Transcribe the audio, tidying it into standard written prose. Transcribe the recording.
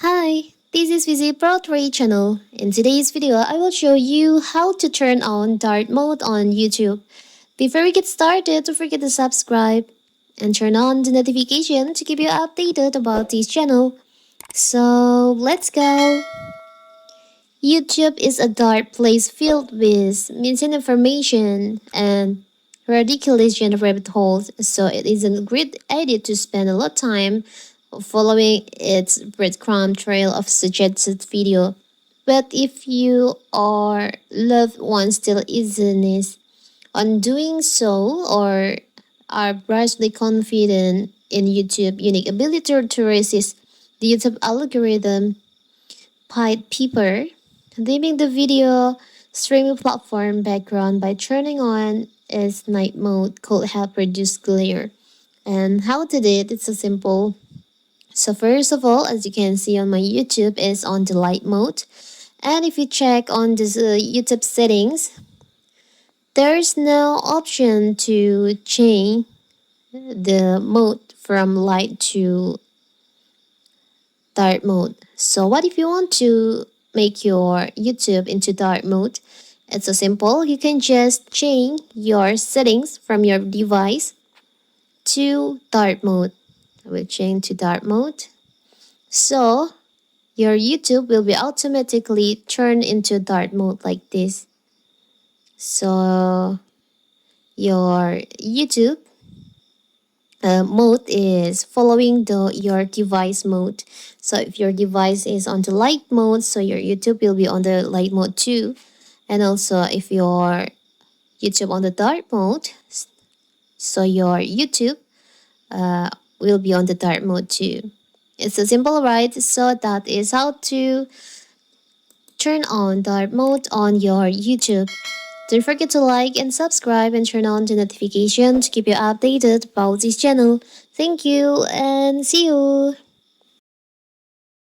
Hi, this is Visit Broadway channel. In today's video, I will show you how to turn on dark mode on YouTube. Before we get started, don't forget to subscribe and turn on the notification to keep you updated about this channel. So let's go. YouTube is a dark place filled with misinformation and radicalisation rabbit holes, so it is a great idea to spend a lot of time following its breadcrumb trail of suggested video. But if you or loved one still isn't on doing so or are brashly confident in YouTube unique ability to resist the YouTube algorithm pied Piper, dimming the video streaming platform background by turning on its night mode could help reduce glare. And how to do it? It's so simple. So first of all, as you can see on my YouTube, is on the light mode. And if you check on this YouTube settings, there's no option to change the mode from light to dark mode. So what if you want to make your YouTube into dark mode? It's so simple. You can just change your settings from your device to dark mode. I will change to dark mode. So your YouTube will be automatically turned into dark mode like this. So your YouTube mode is following your device mode. So if your device is on the light mode, so your YouTube will be on the light mode too. And also if your YouTube on the dark mode, so your YouTube will be on the dark mode too. It's so simple, right? So that is how to turn on dark mode on your YouTube. Don't forget to like and subscribe and turn on the notification to keep you updated about this channel. Thank you and see you!